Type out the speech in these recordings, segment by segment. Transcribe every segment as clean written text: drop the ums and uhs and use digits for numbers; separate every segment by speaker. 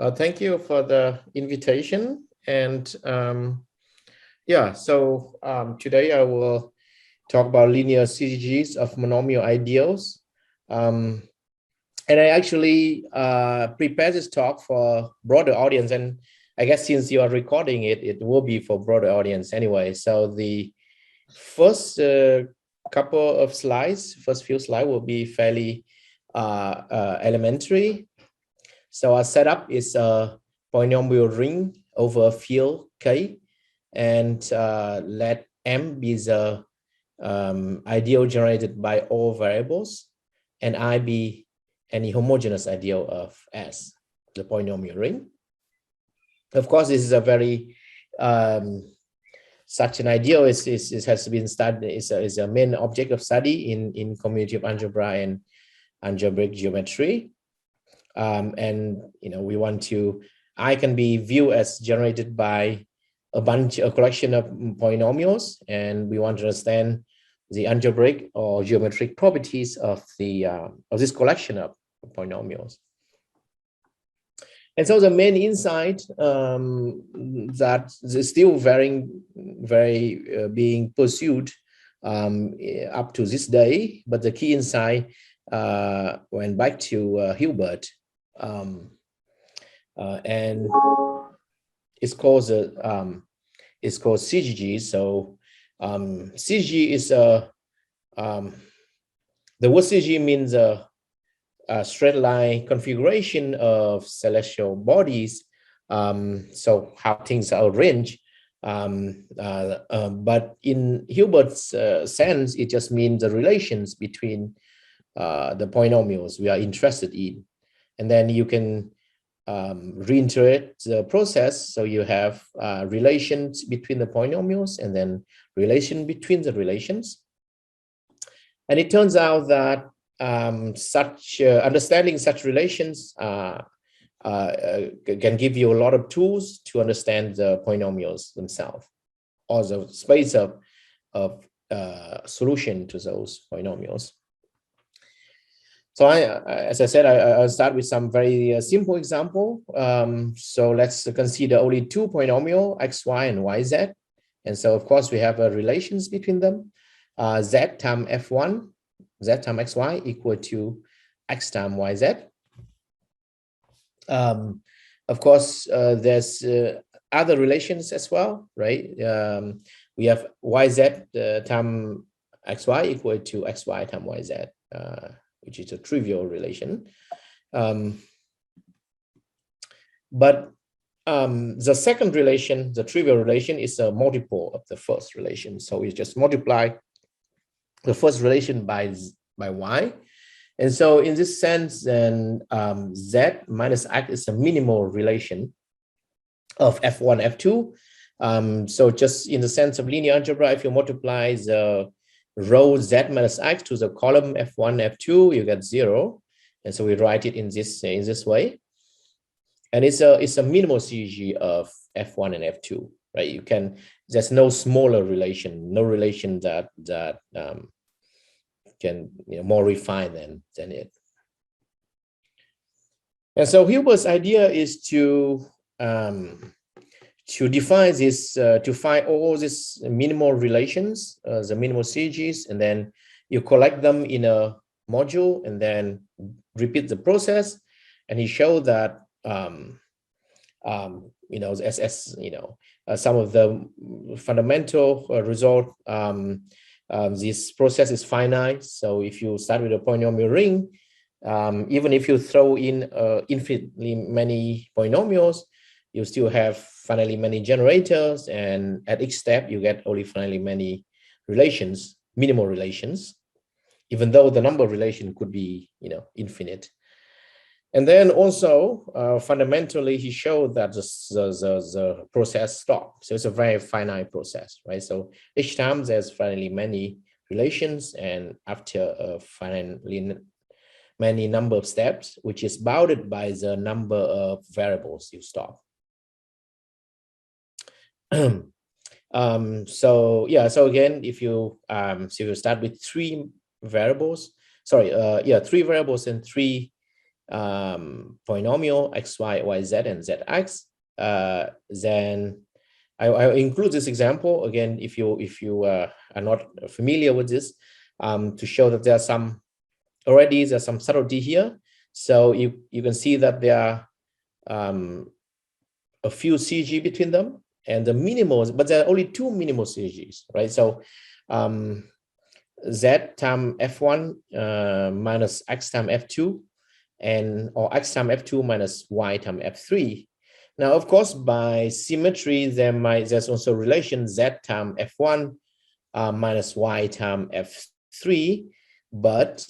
Speaker 1: Thank you for the invitation. And yeah, so today I will talk about linear syzygies of monomial ideals. And I actually prepared this talk for broader audience. And I guess since you are recording it, it will be for broader audience anyway. So the first couple of slides, first few slides will be fairly elementary. So our setup is a polynomial ring over a field K, and let M be the ideal generated by all variables, and I be any homogeneous ideal of S, the polynomial ring. Of course, this is a very such an ideal is has been studied is a main object of study in community of algebra and algebraic geometry. And we want to, I can be viewed as generated by a collection of polynomials, and we want to understand the algebraic or geometric properties of the of this collection of polynomials. And so the main insight that is still very being pursued up to this day, but the key insight went back to Hilbert, and it's called syzygies. So syzygy is a the word syzygy means a straight line configuration of celestial bodies. So how things are arranged. But in Hilbert's sense, it just means the relations between the polynomials we are interested in. And then you can reiterate the process. So you have relations between the polynomials and then relation between the relations. And it turns out that understanding such relations can give you a lot of tools to understand the polynomials themselves, or the space of solution to those polynomials. So as I said, I'll start with some very simple example. So let's consider only two polynomial, xy and yz. And so of course we have relations between them. Z times f1, z times xy equal to x times yz. Of course, there's other relations as well, right? We have yz times xy equal to xy times yz, which is a trivial relation. But the second relation, the trivial relation, is a multiple of the first relation. So we just multiply the first relation by y. And so in this sense, then z minus x is a minimal relation of f1, f2. So just in the sense of linear algebra, if you multiply the row z minus x to the column f1, f2, you get 0. And so we write it in this way. And it's a minimal syzygy of f1 and f2, right? You can, there's no smaller relation, no relation that can more refined than it. And so Hilbert's idea is to define this, to find all these minimal relations, the minimal syzygies, and then you collect them in a module and then repeat the process. And he showed that some of the fundamental result, this process is finite. So if you start with a polynomial ring, even if you throw in infinitely many polynomials, you still have finitely many generators, and at each step you get only finitely many relations, minimal relations, even though the number of relations could be infinite. And then also fundamentally he showed that the process stops. So it's a very finite process, right? So each time there's finitely many relations, and after a finitely many number of steps, which is bounded by the number of variables you stop. So again, if you start with three variables and three polynomial x, y, y, z, and zx, then I include this example again if you are not familiar with this, to show that there's some subtlety here. So you can see that there are a few CG between them, and the minimals, but there are only two minimal CGs, right? So z times f1 minus x times f2, or x times f2 minus y times f3. Now, of course, by symmetry, there's also relation z times f1 minus y times f3, but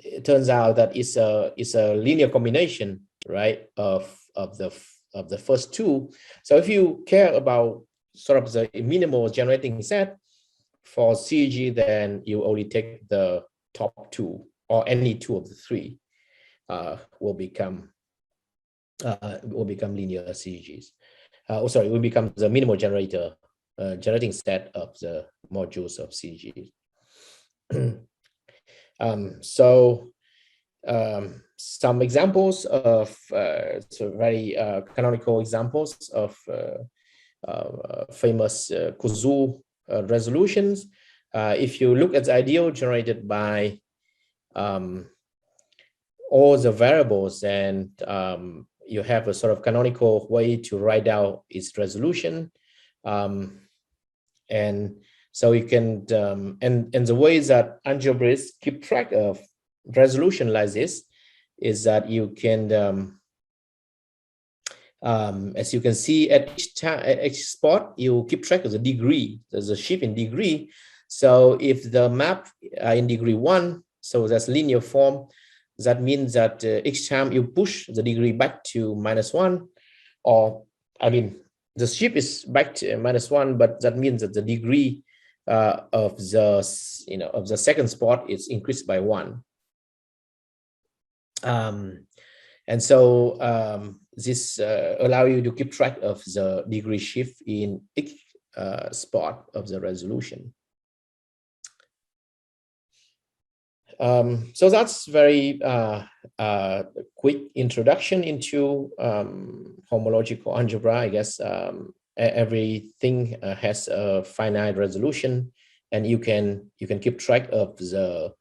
Speaker 1: it turns out that it's a linear combination, right, of the first two. So if you care about sort of the minimal generating set for CAG, then you only take the top two, or any two of the three will become linear CAGs. Sorry, will become the minimal generating set of the modules of CAGs. Some examples of very canonical examples of famous Koszul resolutions. If you look at the ideal generated by all the variables, and you have a sort of canonical way to write out its resolution, and so you can and the way that algebraists keep track of resolution like this is that you can as you can see at each spot, you keep track of the degree. There's a shift in degree. So if the map in degree 1, so that's linear form, that means that each time you push the degree back to -1, or I mean the shift is back to -1, but that means that the degree of the second spot is increased by 1. And so this allow you to keep track of the degree shift in each spot of the resolution. So that's very quick introduction into homological algebra. I guess everything has a finite resolution, and you can keep track of the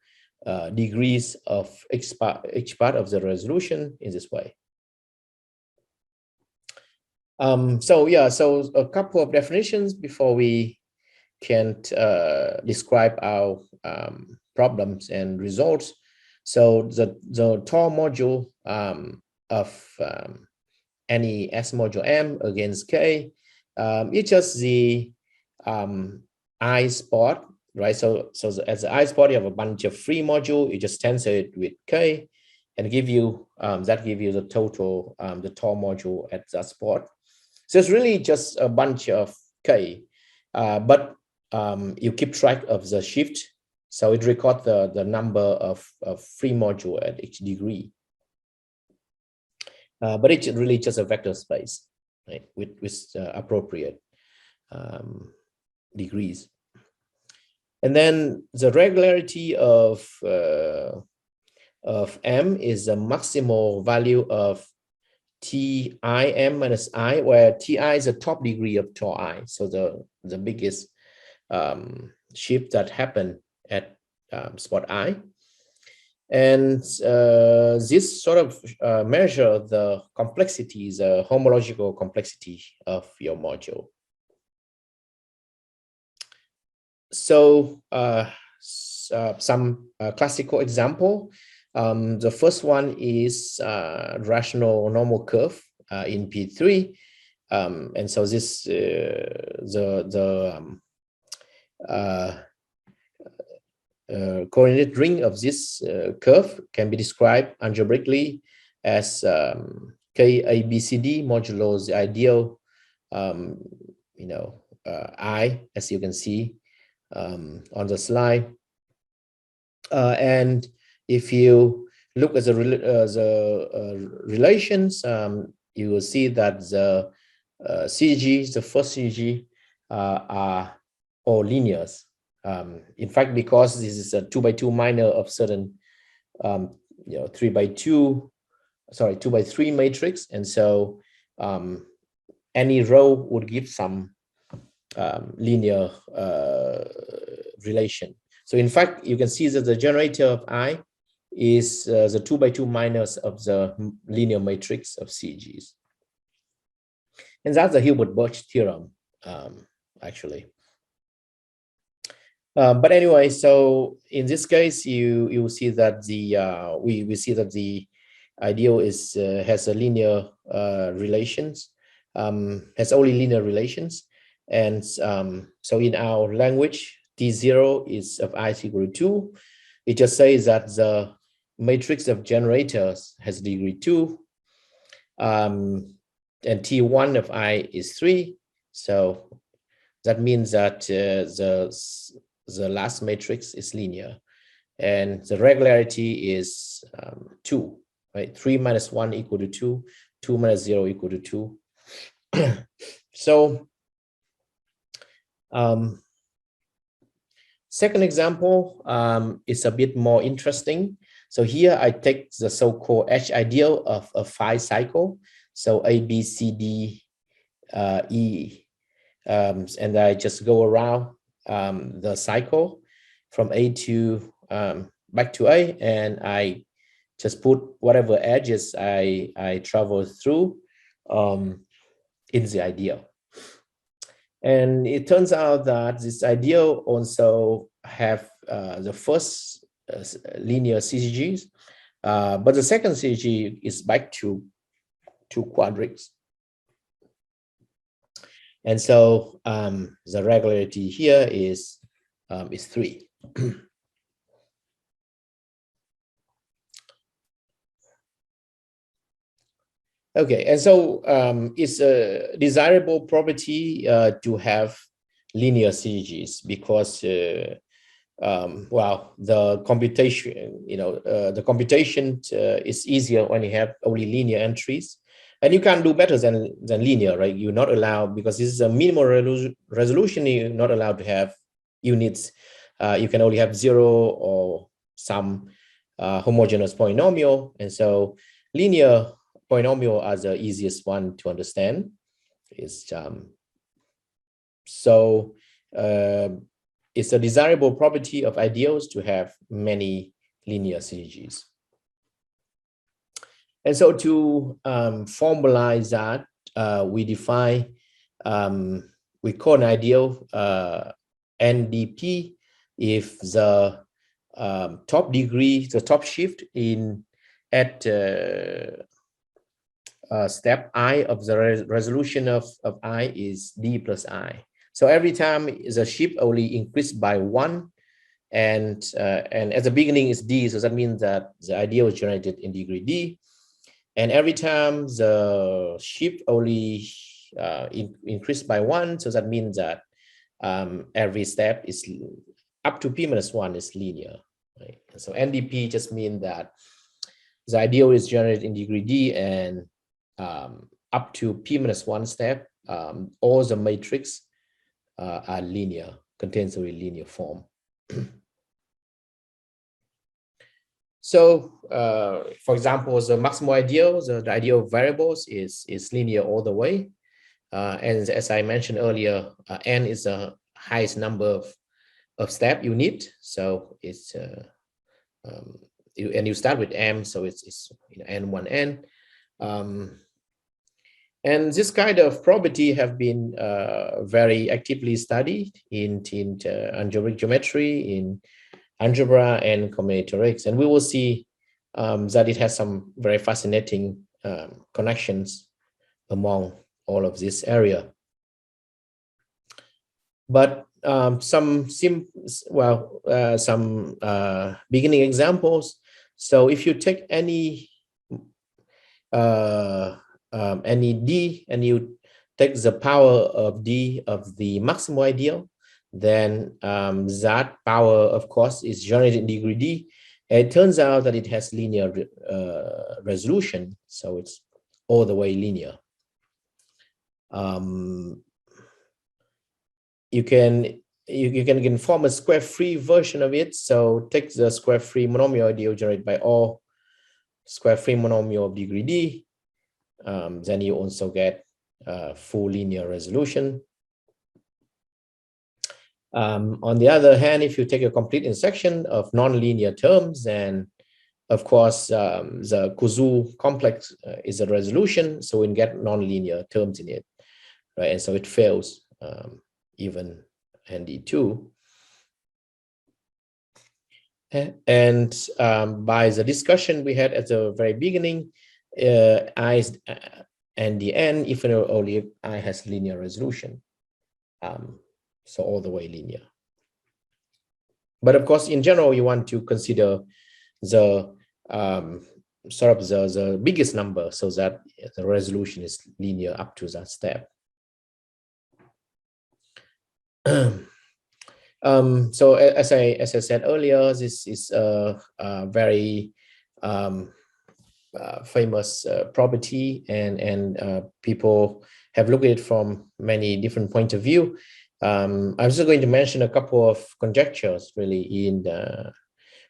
Speaker 1: degrees of each part of the resolution in this way. So a couple of definitions before we can describe our problems and results. So the Tor module of any S module M against K, it's just the I spot, right? So as the I spot, you have a bunch of free module. You just tensor it with K, and give you the total the Tor module at that spot. So it's really just a bunch of K, but you keep track of the shift. So it records the number of free module at each degree. But it's really just a vector space, right, with appropriate degrees. And then the regularity of M is the maximal value of TIM minus I, where TI is the top degree of Tor I. So the biggest shift that happened at spot I. And this sort of measure the complexity, the homological complexity of your module. So some classical example. The first one is rational normal curve in P3. And so this coordinate ring of this curve can be described algebraically as KABCD modulo the ideal I, as you can see on the slide. And if you look at the relations, you will see that the CAGs, the first CAG, are all linears. In fact, because this is a 2x2 minor of certain 2 by 3 matrix, and so any row would give some linear relation. So in fact, you can see that the generator of I is the 2 by 2 minus of the linear matrix of CGs. And that's the Hilbert-Birch theorem, actually. But anyway, so in this case, you see that we see that the ideal is has a linear relations, has only linear relations, and so in our language, T0 is of I is equal to 2. It just says that the matrix of generators has degree 2, and T1 of I is 3. So that means that the last matrix is linear, and the regularity is 2, right? 3 minus 1 equal to 2, 2 minus 0 equal to 2. So second example is a bit more interesting. So here I take the so-called H ideal of a 5 cycle. So A, B, C, D, E, and I just go around the cycle from A to back to A, and I just put whatever edges I travel through in the ideal. And it turns out that this ideal also have the first linear syzygies, but the second syzygy is back to quadrics. And so the regularity here is 3. Okay, and so it's a desirable property to have linear syzygies because well, the computation, the computation is easier when you have only linear entries, and you can't do better than linear, right? You're not allowed, because this is a minimal resolution. You're not allowed to have units. You can only have 0 or some homogeneous polynomial, and so linear polynomial are the easiest one to understand. It's it's a desirable property of ideals to have many linear syzygies. And so to formalize that, we define, we call an ideal NDP if the top degree, the top shift at step I of the resolution of I is D plus I. So every time the shift only increased by 1, and at the beginning is D, so that means that the ideal is generated in degree D. And every time the shift only increased by 1, so that means that every step is up to P minus 1 is linear. Right? So NDP just means that the ideal is generated in degree D, and up to P minus 1 step, all the matrix are linear, contains a linear form. So, for example, the maximal ideal, the ideal of variables is linear all the way. And as I mentioned earlier, n is the highest number of step you need. So it's you start with m, so it's n1n. And this kind of property have been very actively studied in algebraic geometry, in algebra and combinatorics, and we will see that it has some very fascinating connections among all of this area. But some beginning examples. So if you take any D and you take the power of D of the maximal ideal, then that power, of course, is generated in degree D. And it turns out that it has linear resolution, so it's all the way linear. You can form a square-free version of it. So take the square-free monomial ideal generated by all square free monomial of degree D, then you also get full linear resolution. On the other hand, if you take a complete intersection of nonlinear terms, then of course the Kuzu complex is a resolution, so we get nonlinear terms in it, right? And so it fails even ND2. And by the discussion we had at the very beginning, I and the N, even though only I has linear resolution, so all the way linear. But of course, in general, you want to consider the sort of the biggest number, so that the resolution is linear up to that step. So as I said earlier, this is a very famous property, and people have looked at it from many different points of view. I'm just going to mention a couple of conjectures really in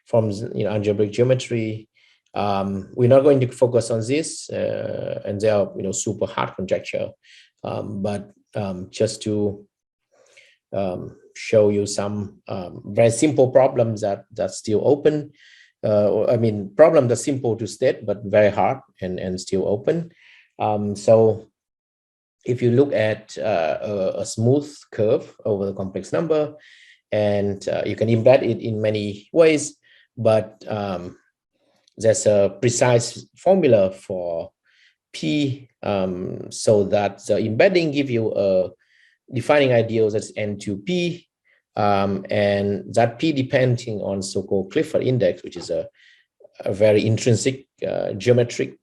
Speaker 1: from algebraic geometry. We're not going to focus on this, and they are super hard conjecture, but just to show you some very simple problems that's still open. I mean, problem that's simple to state, but very hard and still open. So if you look at a smooth curve over the complex number, and you can embed it in many ways, but there's a precise formula for P, so that the embedding give you a defining ideal that's N2P, and that P depending on so-called Clifford index, which is a very intrinsic geometric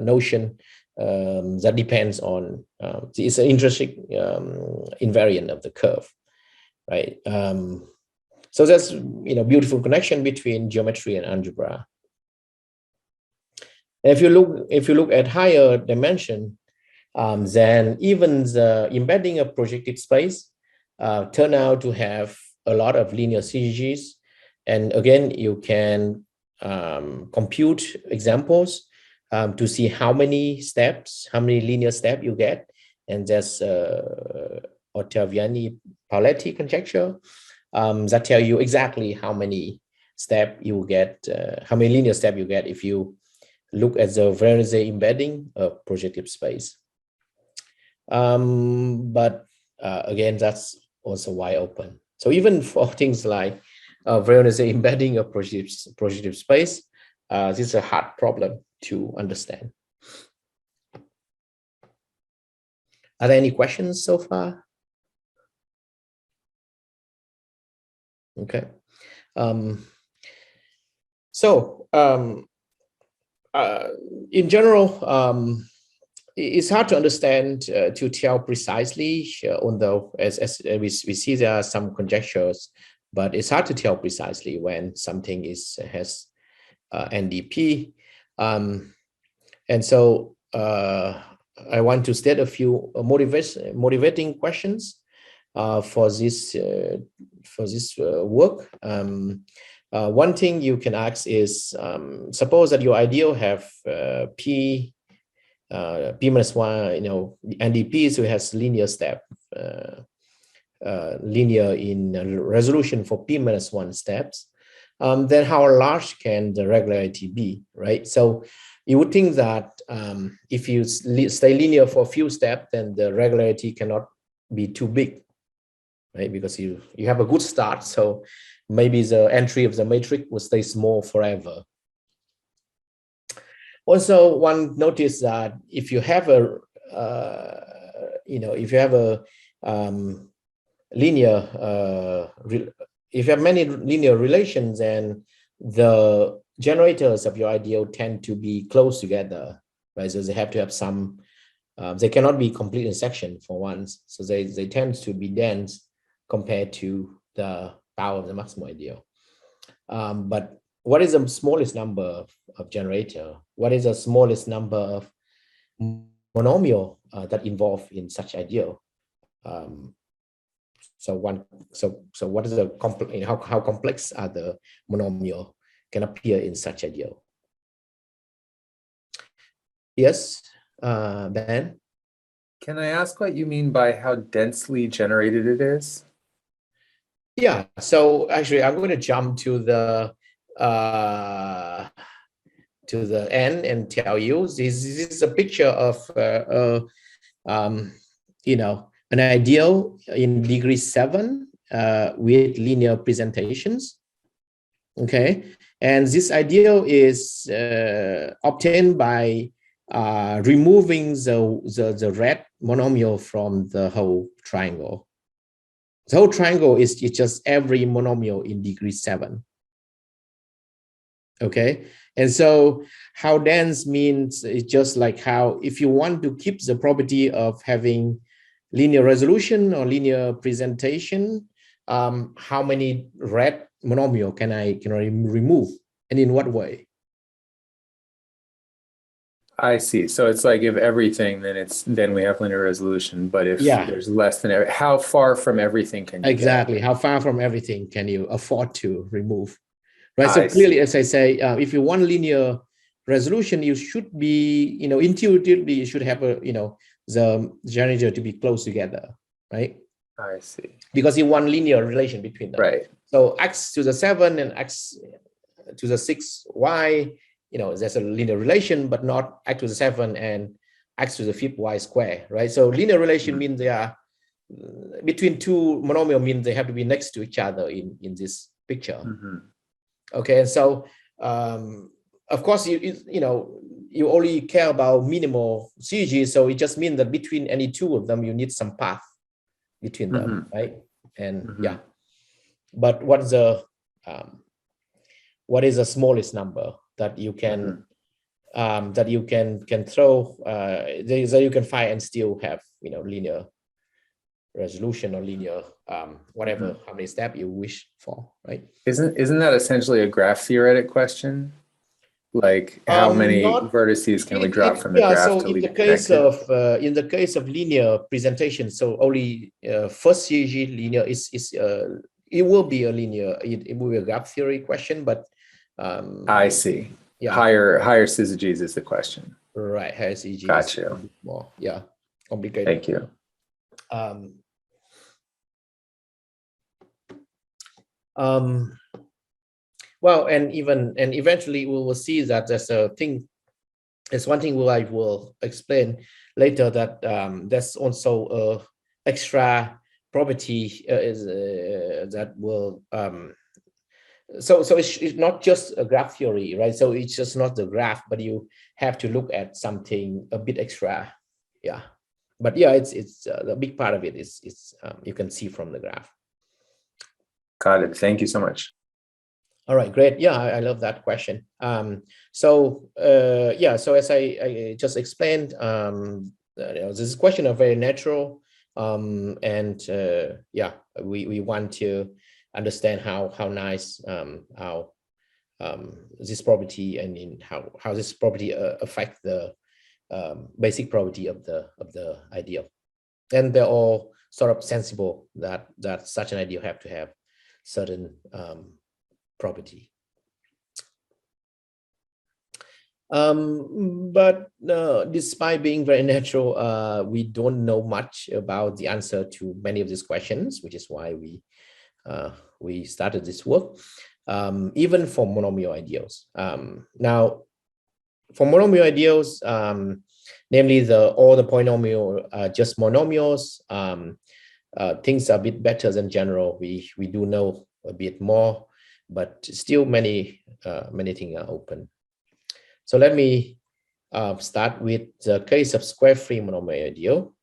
Speaker 1: notion that depends on, it's an intrinsic invariant of the curve, right? So that's beautiful connection between geometry and algebra. And if you look at higher dimension, then even the embedding of projective space turn out to have a lot of linear syzygies. And again, you can compute examples to see how many steps, how many linear steps you get. And there's Ottaviani-Pauletti conjecture that tell you exactly how many steps you get, how many linear steps you get if you look at the Veronese embedding of projective space. But again, that's also wide open. So even for things like Veronese embedding of projective space, this is a hard problem to understand. Are there any questions so far? Okay. In general, it's hard to understand to tell precisely, although as we see there are some conjectures, but it's hard to tell precisely when something has NDP. And so I want to state a few motivating questions for this work. One thing you can ask is, suppose that your ideal have P minus one, NDP, so it has linear step, linear in resolution for P minus one steps. Then how large can the regularity be, right? So you would think that if you stay linear for a few steps, then the regularity cannot be too big, right? Because you have a good start, so maybe the entry of the matrix will stay small forever. Also, one notice that if you have a linear if you have many linear relations, then the generators of your ideal tend to be close together, right? So they have to have some, they cannot be complete intersection for once. So they tend to be dense compared to the power of the maximal ideal. But what is the smallest number of generator? What is the smallest number of monomial that involve in such ideal? So what is the how complex are the monomial can appear in such ideal? Yes, Ben?
Speaker 2: Can I ask what you mean by how densely generated it is?
Speaker 1: Yeah, so actually I'm going to jump to the end and tell you this is a picture of um, an ideal in degree 7 with linear presentations. Okay, and this ideal is obtained by removing the red monomial from the whole triangle. The whole triangle is just every monomial in degree 7. Okay, and so how dense means it's just like how if you want to keep the property of having linear resolution or linear presentation, how many red monomial can I remove, and in what way?
Speaker 2: I see. So it's like if everything, then we have linear resolution. But if there's less than how far from everything can you
Speaker 1: exactly
Speaker 2: get?
Speaker 1: how far from everything can you afford to remove, right? So clearly, as I say, if you want linear resolution, you should be, intuitively you should have the generator to be close together, right?
Speaker 2: I see.
Speaker 1: Because you want linear relation between them,
Speaker 2: right?
Speaker 1: So x to the 7 and x to the 6y, there's a linear relation, but not x to the 7 and x to the 5th y square, right? So linear relation means they are between two monomial, means they have to be next to each other in this picture. Okay, and so of course you only care about minimal syzygies, so it just means that between any two of them you need some path between them, right? And yeah, but what is the smallest number that you can throw that you can find and still have linear resolution or linear whatever how many steps you wish for, right?
Speaker 2: Isn't that essentially a graph theoretic question? Like how many vertices can we drop from the graph
Speaker 1: so
Speaker 2: till we
Speaker 1: in the
Speaker 2: get
Speaker 1: case
Speaker 2: connected?
Speaker 1: of in the case of linear presentation, so only first CAG linear is it will be a linear, it will be a graph theory question, but
Speaker 2: I see.
Speaker 1: Yeah,
Speaker 2: higher syzygies is the question.
Speaker 1: Right, higher CAG
Speaker 2: Got
Speaker 1: is
Speaker 2: you.
Speaker 1: more complicated.
Speaker 2: Thank you.
Speaker 1: Well, and eventually we will see that there's one thing I will explain later, that there's also a extra property that will so it's not just a graph theory, right? So it's just not the graph, but you have to look at something a bit extra. Yeah, but yeah, it's the big part of it is you can see from the graph.
Speaker 2: Got it. Thank you so much.
Speaker 1: All right, great. Yeah, I love that question. So as I just explained, this is question are very natural, and yeah, we want to understand how nice how this property and in how this property affect the basic property of the ideal, and they're all sort of sensible that such an ideal have to have certain property. But despite being very natural, we don't know much about the answer to many of these questions, which is why we started this work, even for monomial ideals. Now, for monomial ideals, namely all the polynomial just monomials, things are a bit better than general. We do know a bit more, but still many things are open. So let me start with the case of square-free monomial ideal.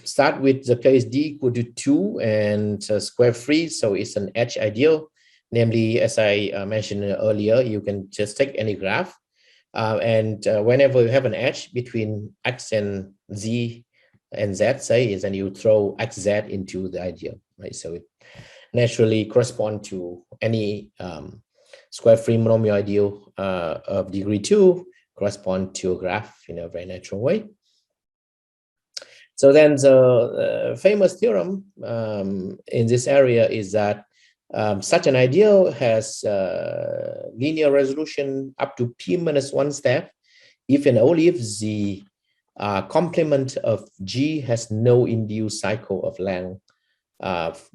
Speaker 1: Start with the case d equal to 2 and square-free, so it's an edge ideal. Namely, as I mentioned earlier, you can just take any graph, and whenever you have an edge between x and z and z, say, is then you throw xz into the ideal, right? So it naturally correspond to any square-free monomial ideal of degree 2, correspond to a graph in a very natural way. So then the famous theorem in this area is that Such an ideal has linear resolution up to p-1 step if and only if the complement of G has no induced cycle of length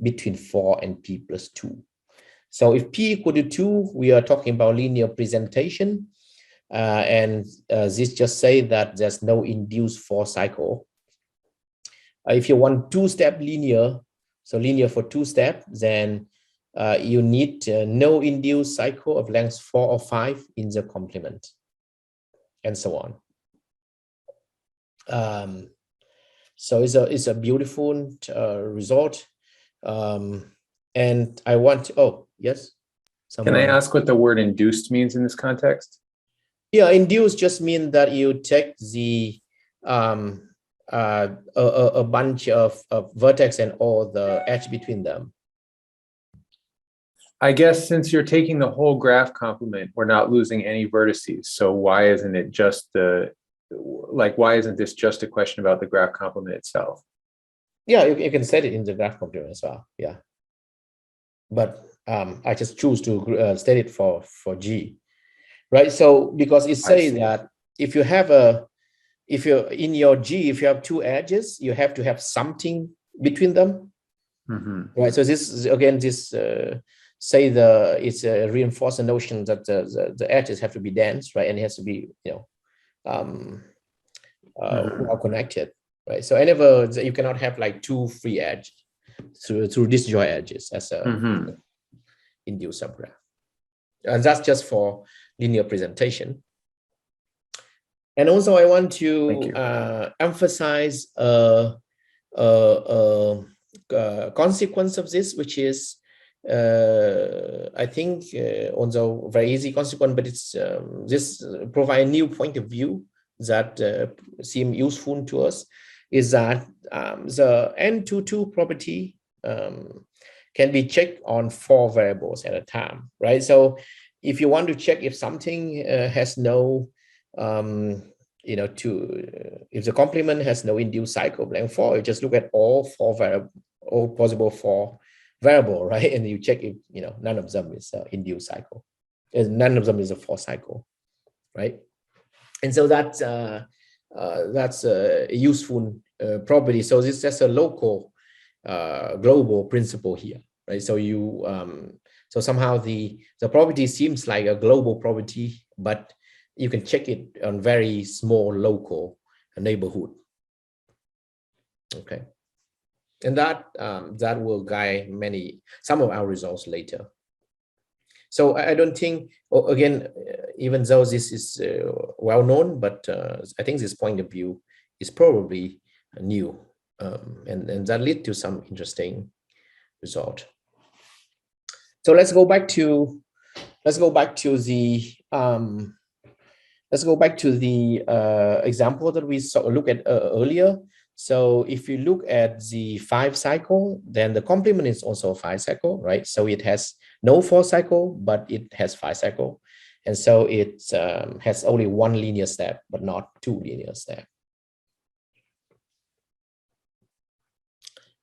Speaker 1: between 4 and p+2. So if p equal to 2, we are talking about linear presentation. And this just say that there's no induced 4 cycle. If you want 2-step linear, so linear for 2 steps, then you need no induced cycle of length 4 or 5 in the complement, and so on. So it's a beautiful result. And I want to, oh, yes.
Speaker 2: Can I ask what the word induced means in this context?
Speaker 1: Yeah, induced just means that you take the a bunch of vertex and all the edge between them.
Speaker 2: I guess since you're taking the whole graph complement, we're not losing any vertices. So why isn't it just why isn't this just a question about the graph complement itself?
Speaker 1: Yeah, you can set it in the graph complement as well. Yeah. But I just choose to state it for G, right? So because it says that if you have if you're in your G, if you have 2 edges, you have to have something between them, right? So this is, again, this say it's a reinforced notion that the edges have to be dense, right? And it has to be, well connected, right? So whenever you cannot have like 2 free edges through disjoint edges as a induced subgraph, and that's just for linear presentation. And also, I want to emphasize a consequence of this, which is, I think, also very easy consequence, but it's this provide a new point of view that seem useful to us, is that the N22 property can be checked on 4 variables at a time, right? So if you want to check if something has no if the complement has no induced cycle of length 4, you just look at all possible 4 variable, right? And you check if none of them is induced cycle, and none of them is a 4 cycle, right? And so that's a useful property. So this is just a local global principle here, right? So you so somehow the property seems like a global property, but you can check it on very small local neighborhood. Okay, and that will guide some of our results later. So I don't think, again, even though this is well known, but I think this point of view is probably new, and that lead to some interesting result. So let's go back to the example that we look at earlier. So if you look at the 5 cycle, then the complement is also a 5 cycle, right? So it has no 4 cycle, but it has 5 cycle. And so it has only 1 linear step, but not 2 linear steps.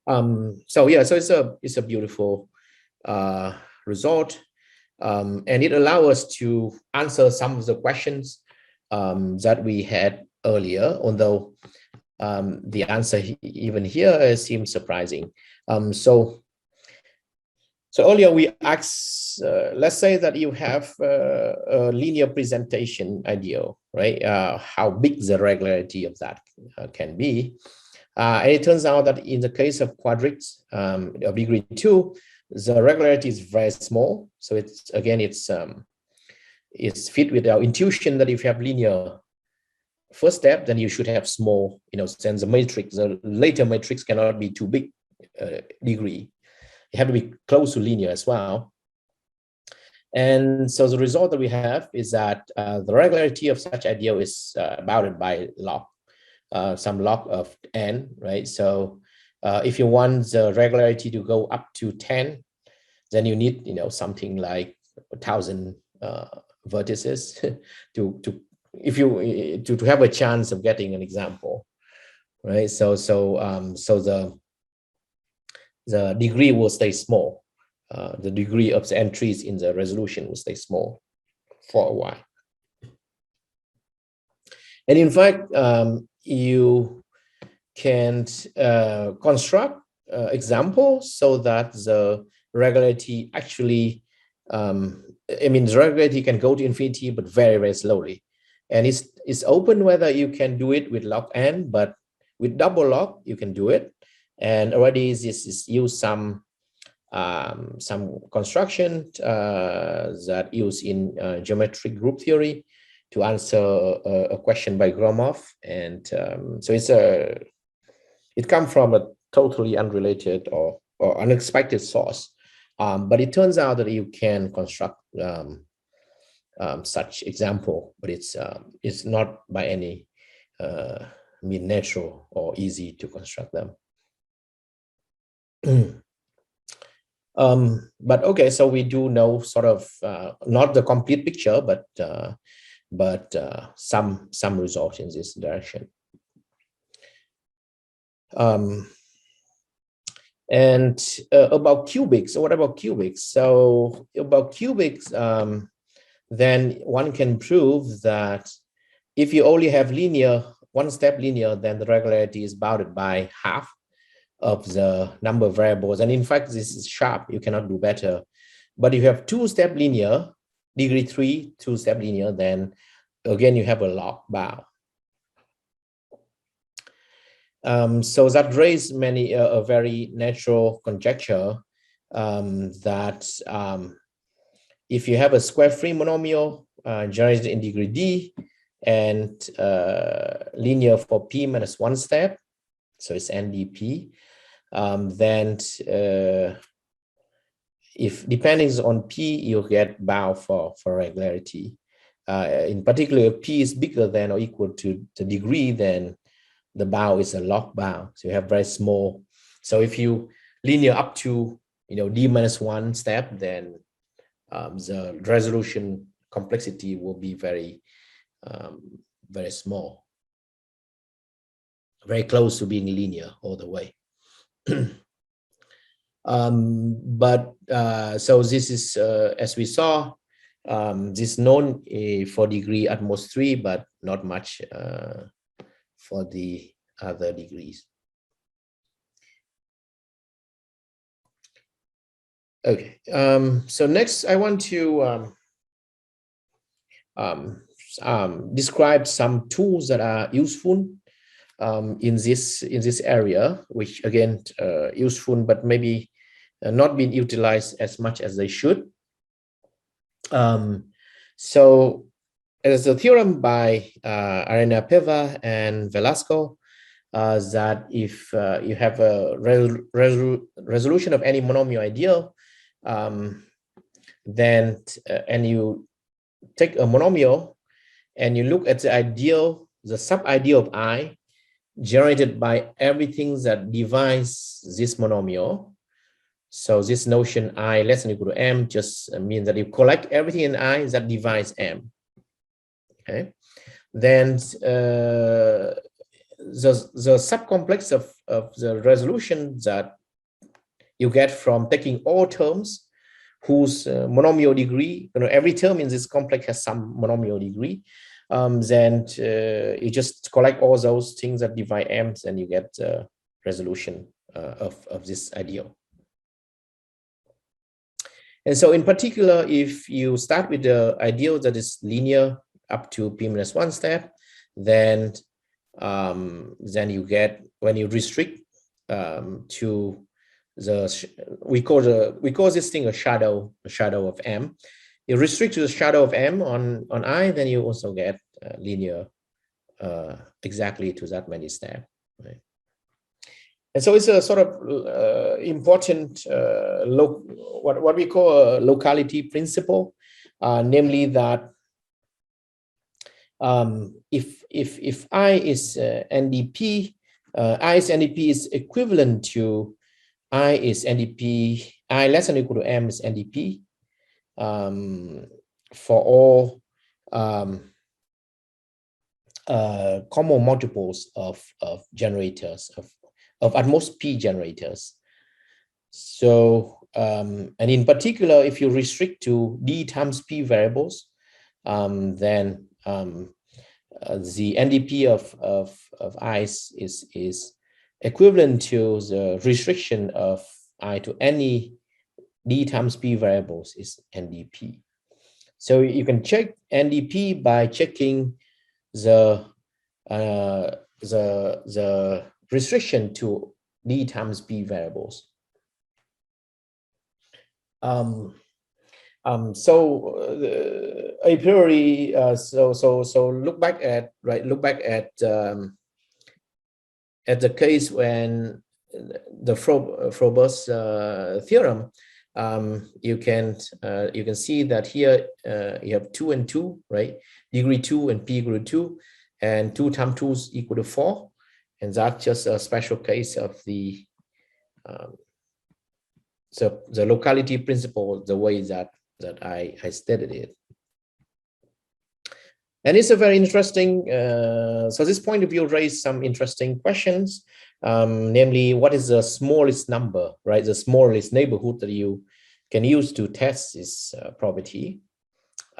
Speaker 1: So yeah, so it's a beautiful result. And it allows us to answer some of the questions that we had earlier, although the answer even here seems surprising. So earlier we asked, let's say that you have a linear presentation ideal, right? How big the regularity of that can be. And it turns out that in the case of quadrics of degree 2, the regularity is very small. So it's fit with our intuition that if you have linear first step, then you should have small, then the later matrix cannot be too big degree. You have to be close to linear as well. And so the result that we have is that the regularity of such ideal is bounded by log, some log of n, right? So if you want the regularity to go up to 10, then you need, something like 1,000 vertices to have a chance of getting an example, right? So the degree will stay small. the degree of the entries in the resolution will stay small for a while. And in fact, you can construct examples so that the regularity actually, I mean, the regularity can go to infinity, but very, very slowly. And it's open whether you can do it with log n, but with double log, you can do it. And already this is use some construction that use in geometric group theory to answer a question by Gromov. And so it comes from a totally unrelated or unexpected source. But it turns out that you can construct such example, but it's not by any mean natural or easy to construct them. But okay, so we do know sort of not the complete picture, but some results in this direction. And about cubics, what about cubics? So about cubics, then one can prove that if you only have linear, one-step linear, then the regularity is bounded by half of the number of variables. And in fact, this is sharp, you cannot do better. But if you have two-step linear, degree 3, two-step linear, then again, you have a log bound. So that raised many a very natural conjecture that if you have a square-free monomial generated in degree d and linear for p minus one step, so it's NDP, then if depending on p, you get bound for regularity. In particular, if p is bigger than or equal to the degree, then the bound is a log bound. So you have very small. So if you linear up to d minus one step, then the resolution complexity will be very very small, very close to being linear all the way. So this is as we saw, this known for degree at most 3, but not much for the other degrees. Okay, so next I want to describe some tools that are useful in this area, which again useful, but maybe not being utilized as much as they should. So there's a theorem by Arena Peva and Velasco that if you have a resolution of any monomial ideal, then and you take a monomial and you look at the ideal, the sub-ideal of I generated by everything that divides this monomial. So this notion I less than or equal to m just means that you collect everything in I that divides m. Okay, then the subcomplex of the resolution that you get from taking all terms whose monomial degree, every term in this complex has some monomial degree, then you just collect all those things that divide m's and you get the resolution of this ideal. And so in particular, if you start with the ideal that is linear up to p minus one step, then you get, when you restrict to the, we call this thing a shadow of m. You restrict to the shadow of m on I, then you also get linear exactly to that many steps, right? And so it's a sort of important what we call a locality principle, namely that if I is NDP, I's NDP is equivalent to I is NDP, I less than or equal to m is NDP for all common multiples of generators of at most p generators. So and in particular, if you restrict to d times p variables, then the NDP of i's is equivalent to the restriction of I to any d times p variables is NDP. So you can check NDP by checking the restriction to d times p variables. So a priori, so look back at the case when the Frober's theorem. You can see that here you have 2 and 2, right? Degree 2 and p equal to 2, and 2 times 2 is equal to 4, and that's just a special case of the locality principle, the way that I stated it. And it's a very interesting, so this point of view raised some interesting questions, namely, what is the smallest number, right? The smallest neighborhood that you can use to test this property.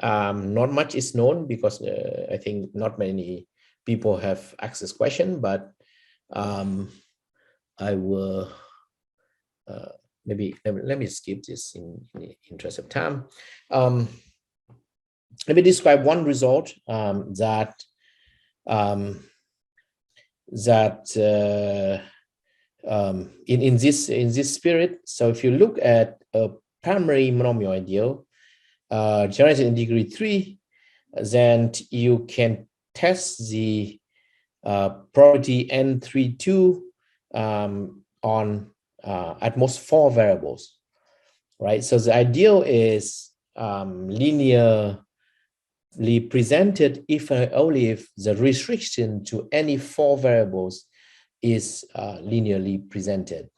Speaker 1: Not much is known because I think not many people have asked this question, but I will maybe let me skip this in the interest of time. Let me describe one result in this spirit. So if you look at a primary monomial ideal generated in degree 3, then you can test the property N32 on at most 4 variables, right? So the ideal is linearly presented if and only if the restriction to any 4 variables is linearly presented.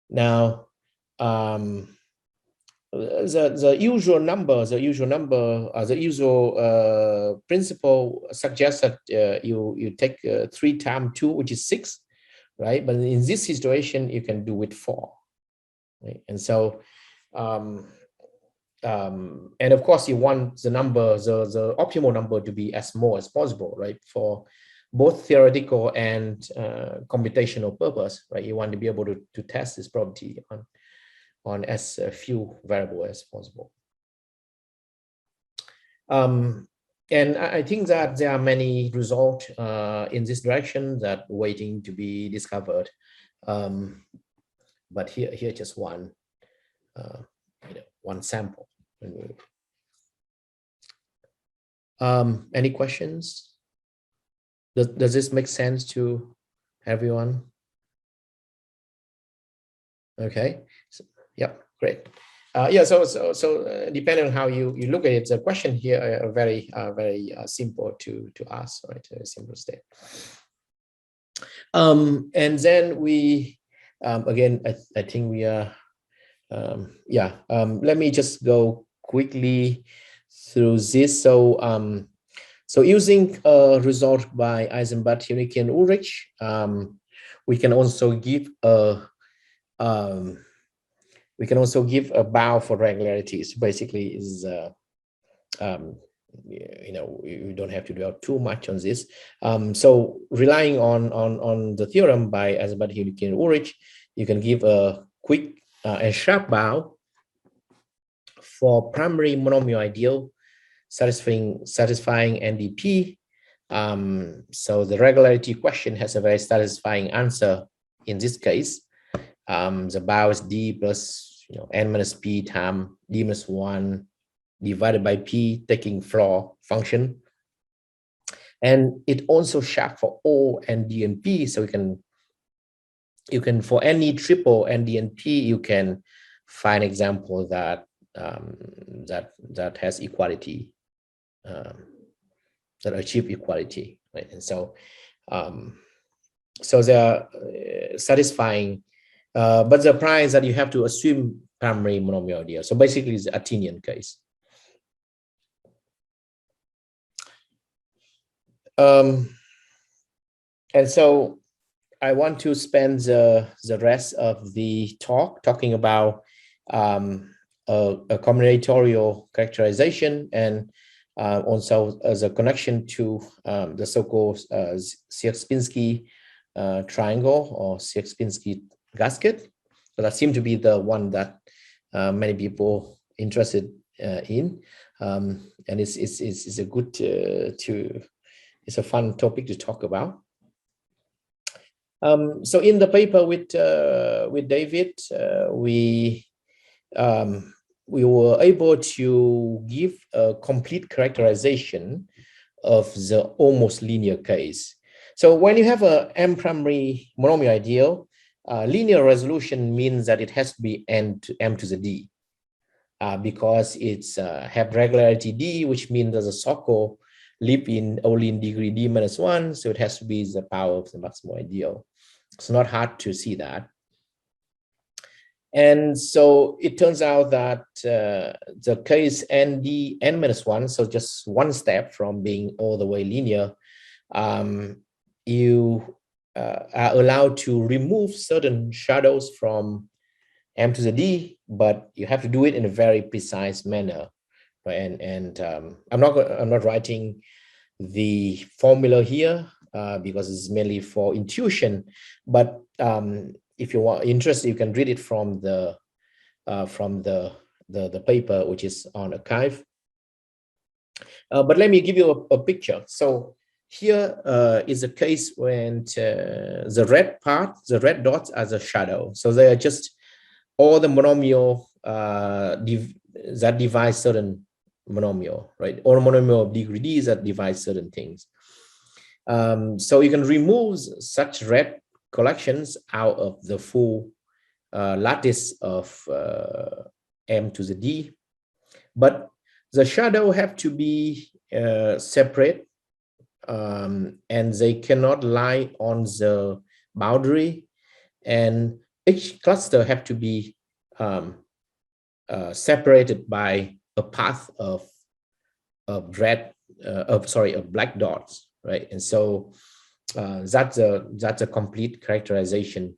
Speaker 1: Now, the usual principle suggests that you take 3 times 2, which is 6, right? But in this situation, you can do it 4, right? And so, and of course, you want the number, the optimal number, to be as small as possible, right? For both theoretical and computational purpose, right? You want to be able to test this property on as few variables as possible. And I think that there are many results in this direction that waiting to be discovered. But here just one, one sample. Any questions? Does this make sense to everyone? Okay. So, yep, great. Yeah, so depending on how you look at it, the question here are very simple to ask, right? A simple step. And then we again, I think we are let me just go quickly through this. So using a result by Eisenbach, Heunicke, and Ulrich, we can also give a bow for regularities. Basically, is you don't have to do too much on this. So relying on the theorem by Eisenbach, Heunicke, and Ulrich, you can give a quick and sharp bow for primary monomial ideal satisfying NDP. So the regularity question has a very satisfying answer in this case. The bow is d plus n minus p times d minus 1 divided by p, taking floor function. And it also sharp for O and D and P. So you can for any triple ND and P, you can find example that that has equality, that achieve equality, right? And so so they are satisfying, but the price that you have to assume primary monomial ideal. So basically, it's the Athenian case. And so I want to spend the rest of the talk talking about a combinatorial characterization and also as a connection to the so-called Sierpinski triangle or Sierpinski gasket. So that seemed to be the one that many people interested in, and it's a good it's a fun topic to talk about. So in the paper with David, we were able to give a complete characterization of the almost linear case. So when you have a M primary monomial ideal, linear resolution means that it has to be n to m to the d, because it's have regularity d, which means there's a circle live in only in degree d minus 1, so it has to be the power of the maximal ideal. It's not hard to see that. And so it turns out that the case nd n minus 1, so just one step from being all the way linear, you are allowed to remove certain shadows from m to the d, but you have to do it in a very precise manner, right? And I'm not writing the formula here because it's mainly for intuition, but if you are interested, you can read it from the paper, which is on arXiv. But let me give you a picture. So here is a case when the red part, the red dots are the shadow. So they are just all the monomial that divide certain monomial, right? Or monomial of degree d that divide certain things. So you can remove such red collections out of the full lattice of m to the d, but the shadow have to be separate, and they cannot lie on the boundary, and each cluster have to be separated by a path of black dots, right? And so that's a complete characterization,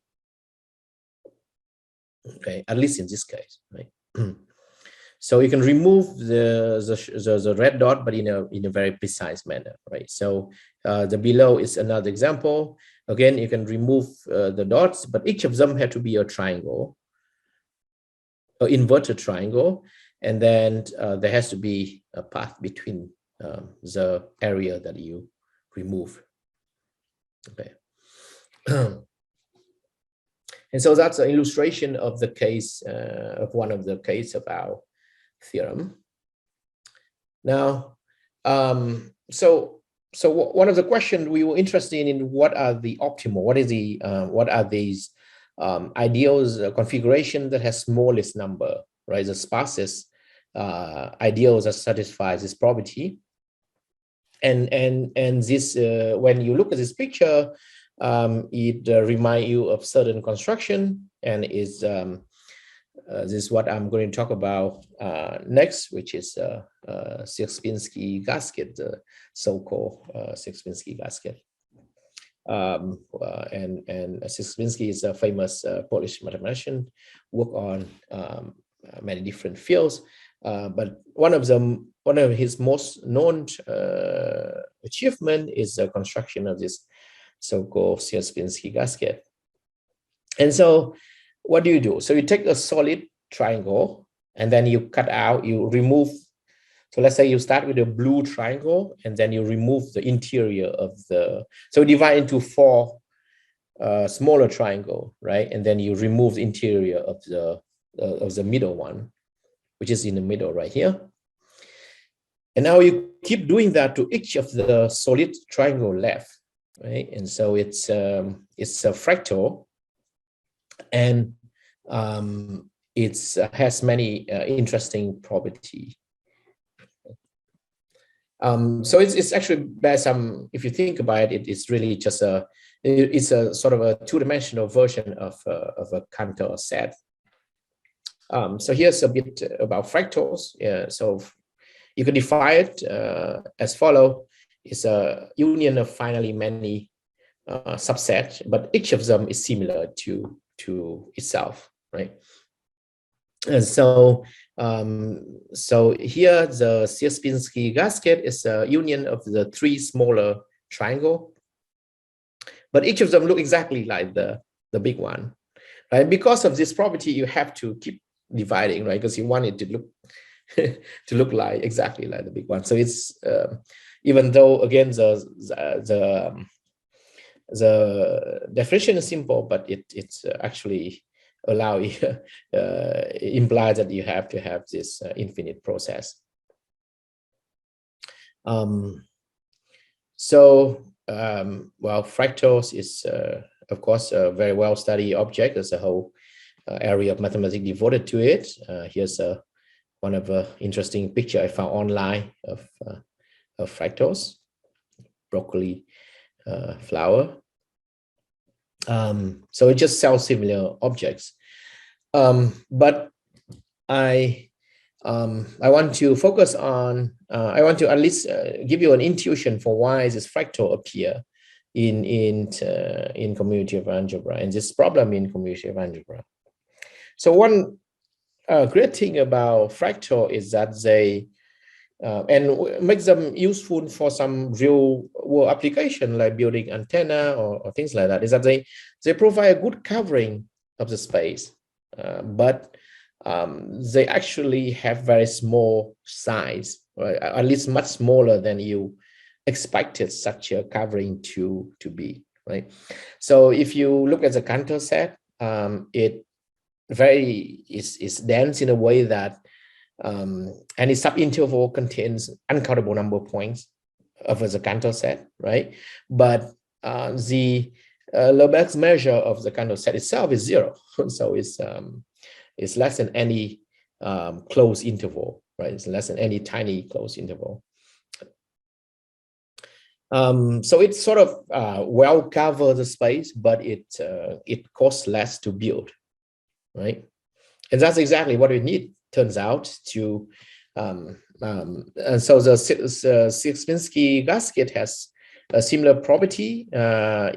Speaker 1: okay, at least in this case, right? So you can remove the red dot, but in a very precise manner, right? So the below is another example. Again, you can remove the dots, but each of them have to be a triangle, an inverted triangle, and then there has to be a path between the area that you remove. Okay. And so that's an illustration of the case of one of the case of our theorem. Now, so one of the questions we were interested in, what are the optimal, what are these ideals configuration that has smallest number, right? The sparse ideals that satisfies this property. And this, when you look at this picture, it reminds you of certain construction, and is this is what I'm going to talk about next, which is Sierpinski gasket, the so-called Sierpinski gasket. And Sierpinski is a famous Polish mathematician, work on many different fields, but one of his most known achievement is the construction of this so-called Sierpinski gasket. And so what do you do? So you take a solid triangle, and then you cut out, you remove. So let's say you start with a blue triangle, and then you remove the interior of the, so divide into 4 smaller triangle, right? And then you remove the interior of the middle one, which is in the middle right here. And now you keep doing that to each of the solid triangle left, right? And so it's a fractal, and it has many interesting property. So it's actually based on, if you think about it, it's really just it's a sort of a 2-dimensional version of a Cantor set. So here's a bit about fractals. Yeah, so you can define it as follow. It's a union of finally many subset, but each of them is similar to itself, right? And so, so here the Sierpinski gasket is a union of the 3 smaller triangle, but each of them look exactly like the big one, right? Because of this property, you have to keep dividing, right? Because you want it to look to look like exactly like the big one. So it's even though again the definition is simple, but it's actually implies that you have to have this infinite process. Well, fractals is of course a very well studied object. There's a whole area of mathematics devoted to it. Here's one of the interesting picture I found online of fractals, broccoli flower. So it just sells similar objects, but I want to focus on I want to at least give you an intuition for why this fractal appear in commutative algebra and this problem in commutative algebra. So one great thing about fractal is that they and makes them useful for some real world application like building antenna or things like that, is that they provide a good covering of the space, but they actually have very small size, right? At least much smaller than you expected such a covering to be, right? So if you look at the Cantor set, it is dense in a way that any subinterval contains uncountable number of points of the Cantor set, right? But the Lebesgue measure of the Cantor set itself is 0, so it's less than any closed interval, right? It's less than any tiny closed interval. So it sort of well covers the space, but it costs less to build, right? And that's exactly what we need, turns out, to and so the Sierpinski gasket has a similar property.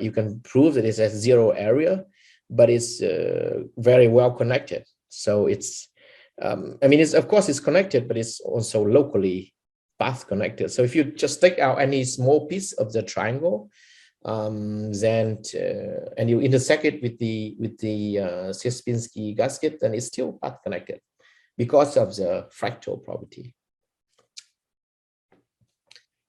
Speaker 1: You can prove that it has 0 area, but it's very well connected. So it's I mean, it's of course it's connected, but it's also locally path connected. So if you just take out any small piece of the triangle, then and you intersect it with the Sierpinski gasket, then it's still path connected because of the fractal property.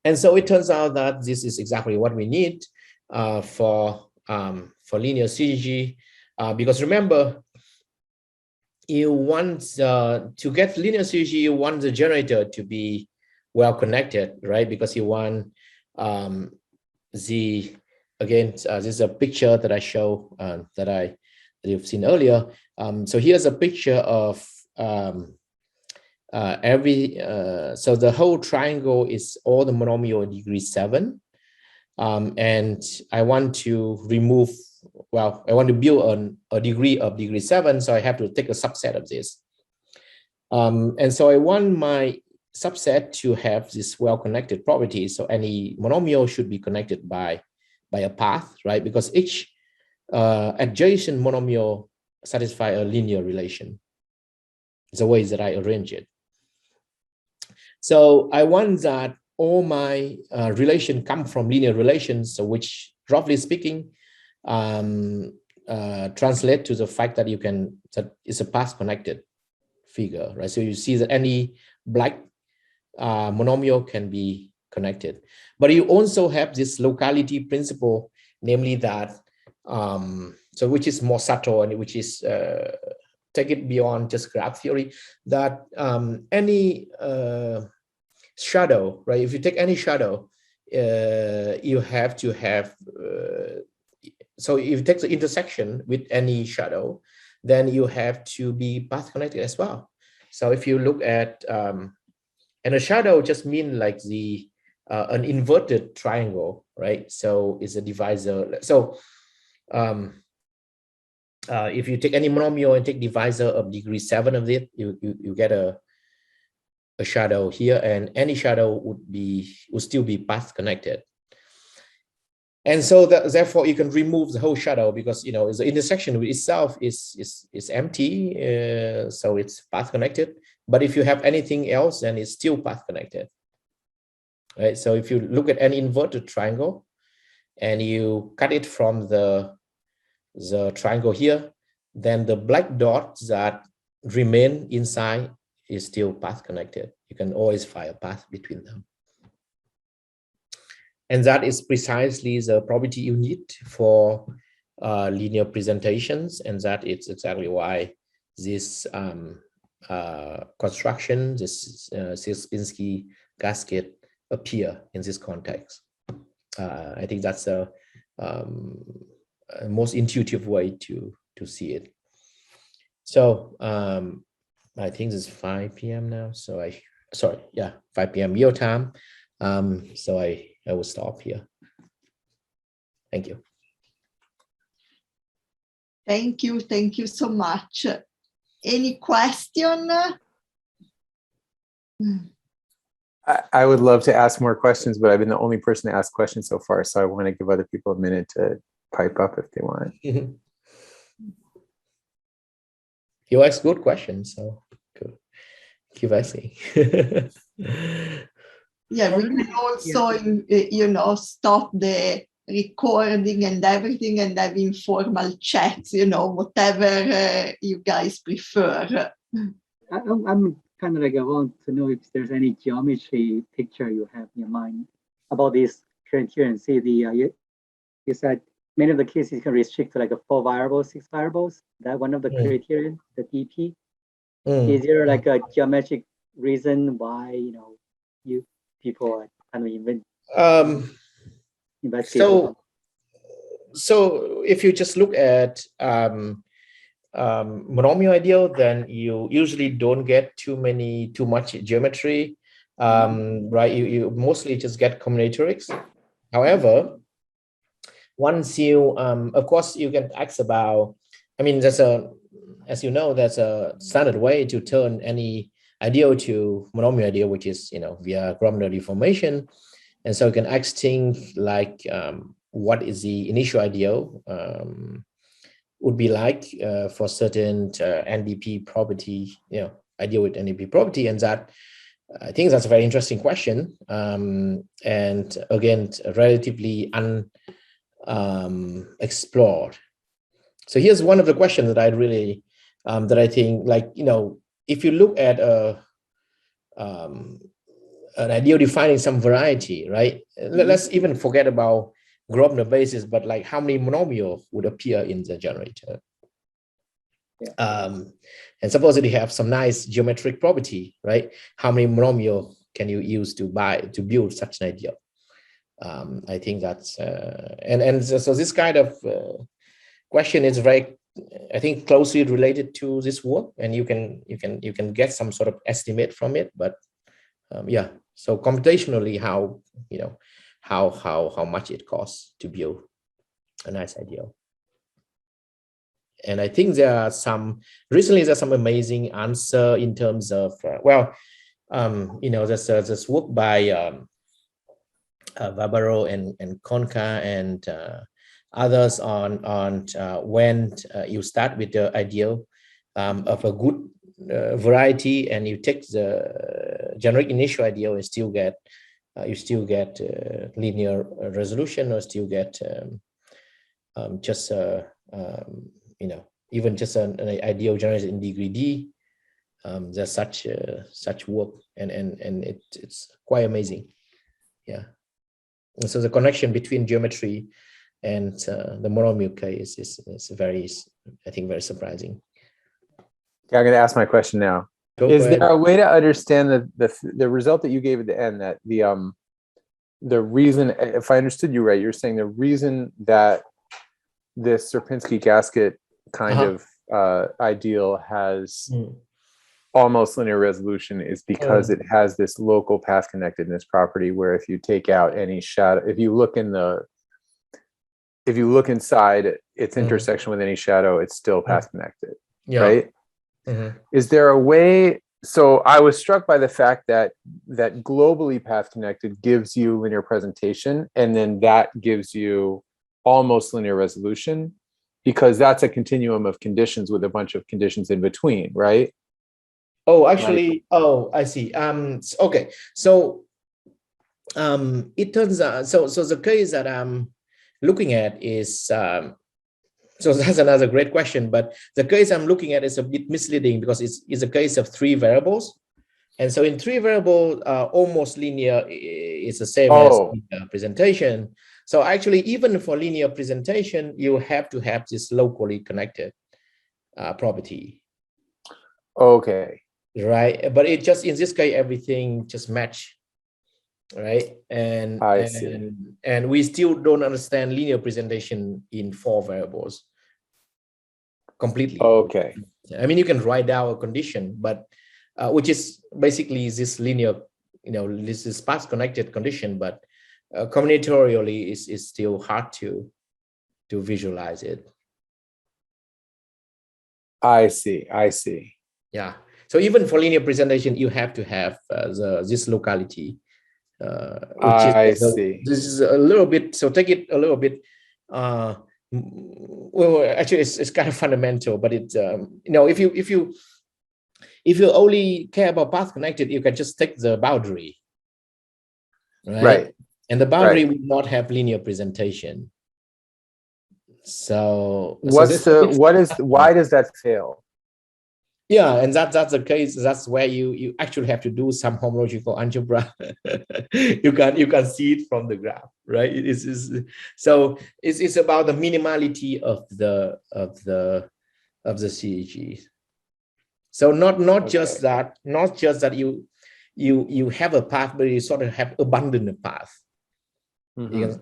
Speaker 1: And so it turns out that this is exactly what we need for linear syzygy, because remember, you want to get linear syzygy, you want the generator to be well connected, right? Because you want again, this is a picture that I show that you've seen earlier. So here's a picture of so the whole triangle is all the monomial degree 7, and I want to remove, well, I want to build a degree of degree 7, so I have to take a subset of this, and so I want my subset to have this well-connected property. So any monomial should be connected by a path, right? Because each adjacent monomial satisfy a linear relation. It's the way that I arrange it. So I want that all my relation come from linear relations, so which, roughly speaking, translate to the fact that that it's a path connected figure, right? So you see that any black monomial can be connected, but you also have this locality principle, namely that so which is more subtle and which is take it beyond just graph theory, that any shadow, right? If you take any shadow, you have to have so if you take the intersection with any shadow, then you have to be path connected as well. So if you look at and a shadow just mean like the an inverted triangle, right? So it's a divisor. So if you take any monomial and take divisor of degree 7 of it, you get a shadow here, and any shadow would still be path connected. And so therefore you can remove the whole shadow because, you know, the intersection itself is empty. So it's path connected. But if you have anything else, then it's still path connected. Right. So if you look at an inverted triangle and you cut it from the triangle here, then the black dots that remain inside is still path connected. You can always find a path between them. And that is precisely the property you need for linear presentations. And that is exactly why this construction, this Sierpinski gasket appear in this context. I think that's a most intuitive way to see it. So I think it's 5 p.m. now. So 5 p.m. your time. So I will stop here. Thank you.
Speaker 3: Thank you so much. Any question?
Speaker 2: I would love to ask more questions, but I've been the only person to ask questions so far. So I want to give other people a minute to pipe up if they want.
Speaker 1: You ask good questions, so good. Keep asking.
Speaker 3: Yeah, we can also, you know, stop the recording and everything and have informal chats, you know, whatever you guys prefer.
Speaker 4: I'm kind of like, I want to know if there's any geometry picture you have in your mind about this criterion. See, you said many of the cases you can restrict to like a 4 variables, 6 variables. That one of the criterion, the DP. Is there like a geometric reason why, you know, people are kind of investigate?
Speaker 1: So if you just look at monomial ideal, then you usually don't get too much geometry, right? You mostly just get combinatorics. However, once you, of course, you can ask about, I mean, as you know, there's a standard way to turn any ideal to monomial ideal, which is, you know, via Gromner deformation. And so you can ask things like, what is the initial ideal would be like for certain NDP property, you know, ideal with NDP property. And that, I think that's a very interesting question. And again, relatively unexplored. So here's one of the questions that I really, that I think, like, you know, if you look at an ideal defining some variety, right? Let's even forget about Grobner basis, but like how many monomial would appear in the generator? And supposedly have some nice geometric property, right? How many monomial can you use to build such an ideal? I think that's so this kind of question is very, I think, closely related to this work, and you can get some sort of estimate from it. But yeah, so computationally, how, you know, how much it costs to build a nice ideal. And I think there's some amazing answer in terms of you know, there's this work by Barbaro and Konka and others on when you start with the ideal of a good variety, and you take the generic initial ideal and still get linear resolution, or still get just you know, even just an ideal generated in degree D. There's such work, and it's quite amazing. Yeah. And so the connection between geometry and the monomial case is very, I think, very surprising.
Speaker 2: Okay, I'm going to ask my question now. Is there a way to understand the result that you gave at the end, that the reason, if I understood you right, you're saying the reason that this Sierpinski gasket kind of ideal has almost linear resolution is because it has this local path connectedness property, where if you take out any shadow, if you look inside its intersection with any shadow, it's still path connected, right? Is there a way so I was struck by the fact that globally path connected gives you linear presentation, and then that gives you almost linear resolution, because that's a continuum of conditions with a bunch of conditions in between, right?
Speaker 1: Oh, actually, oh, I see. Okay. So it turns out, so the case that I'm looking at is, so that's another great question, but the case I'm looking at is a bit misleading because it's a case of 3 variables. And so in 3 variable, almost linear is the same as linear presentation. So actually, even for linear presentation, you have to have this locally connected property.
Speaker 2: Okay.
Speaker 1: Right. But it just, in this case, everything just match. Right. And we still don't understand linear presentation in 4 variables completely.
Speaker 2: Okay.
Speaker 1: I mean, you can write down a condition, but which is basically this linear, this is path connected condition, but combinatorially is still hard to visualize it.
Speaker 2: I see.
Speaker 1: Yeah. So even for linear presentation, you have to have this locality.
Speaker 2: I see.
Speaker 1: This is a little bit, so take it a little bit, well, actually it's kind of fundamental, but it's, if you only care about path connected, you can just take the boundary, right? And the boundary would not have linear presentation. So
Speaker 2: why does that fail?
Speaker 1: Yeah, and that's the case. That's where you actually have to do some homological algebra. you can see it from the graph, right? So it's about the minimality of the CAG. So not just that you have a path, but you sort of have abundant path. So and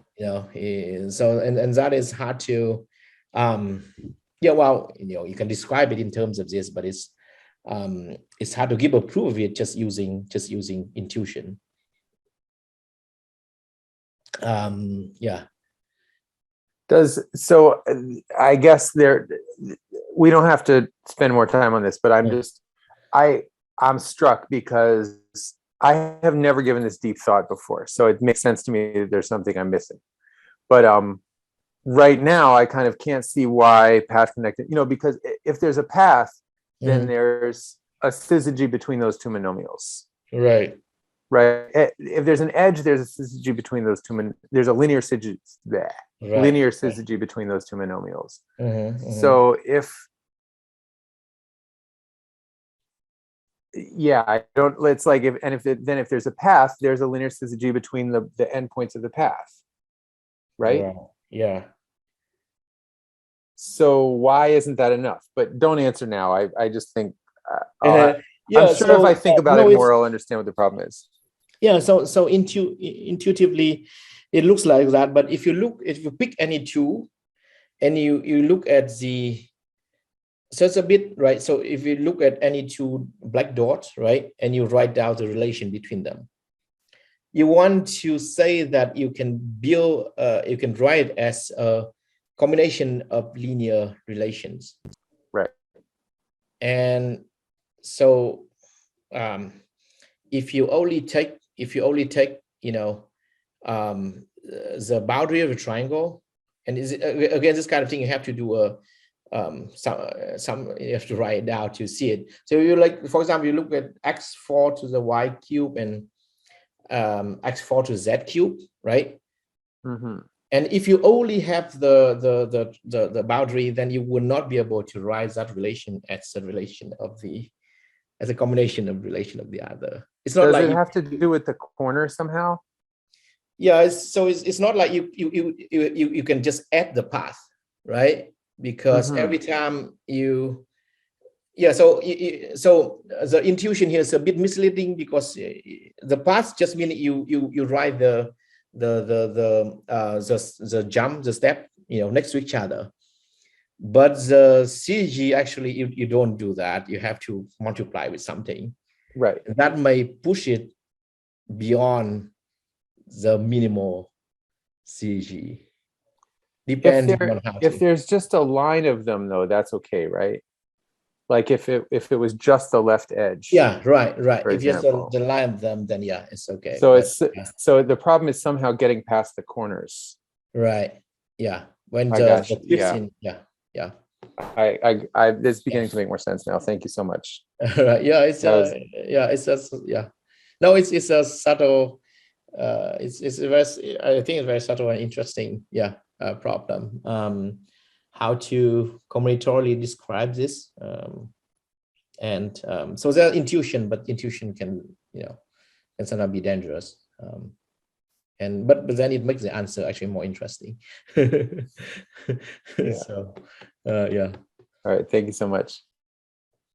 Speaker 1: that is hard to yeah, well, you can describe it in terms of this, but it's hard to give a proof of it just using intuition. Yeah.
Speaker 2: So I guess we don't have to spend more time on this, but I'm struck because I have never given this deep thought before. So it makes sense to me that there's something I'm missing. But right now, I kind of can't see why path connected, because if there's a path, then there's a syzygy between those 2 monomials.
Speaker 1: Right.
Speaker 2: If there's an edge, there's a syzygy between those 2. There's a linear syzygy. Linear syzygy between those 2 monomials. So I don't. It's like if there's a path, there's a linear syzygy between the endpoints of the path. Right?
Speaker 1: Yeah.
Speaker 2: So why isn't that enough? But don't answer now. I just think
Speaker 1: I'm
Speaker 2: sure if I think about it more, I'll understand what the problem is.
Speaker 1: Yeah. So intuitively, it looks like that. But if you pick any 2, and you look at so it's a bit right. So if you look at any 2 black dots, right, and you write down the relation between them, you want to say that you can build, you can write as a combination of linear relations.
Speaker 2: Right.
Speaker 1: And so if you only take the boundary of a triangle, and again, this kind of thing, you have to do you have to write it down to see it. So you for example, you look at x4 to the y cube and x4 to z cube, right? And if you only have the boundary, then you will not be able to write that relation as a relation as a combination of relation of the other. It's not. Does
Speaker 2: it have to do with the corner somehow?
Speaker 1: Yeah. So it's not like you can just add the path, right? Because every time so the intuition here is a bit misleading, because the path just means you write the step next to each other, but the CG actually you don't do that. You have to multiply with something,
Speaker 2: right?
Speaker 1: That may push it beyond the minimal CG. Depending on how
Speaker 2: if there's just a line of them, though, that's okay, right? Like if it was just the left edge.
Speaker 1: Yeah, right.
Speaker 2: For
Speaker 1: If you just
Speaker 2: example.
Speaker 1: the line of them, then yeah, it's okay.
Speaker 2: So
Speaker 1: But,
Speaker 2: it's so the problem is somehow getting past the corners.
Speaker 1: right. Yeah. When
Speaker 2: I
Speaker 1: the
Speaker 2: got you.
Speaker 1: fits
Speaker 2: Yeah.
Speaker 1: in, yeah.
Speaker 2: It's beginning to make more sense now. Thank you so much.
Speaker 1: Right. Yeah, it's
Speaker 2: That
Speaker 1: it's just No, it's a subtle. It's a very, I think it's very subtle and interesting. Problem. How to combinatorially describe this. So there's intuition, but intuition can sometimes be dangerous. But then it makes the answer actually more interesting.
Speaker 2: Yeah.
Speaker 1: So yeah.
Speaker 2: All right. Thank you so much.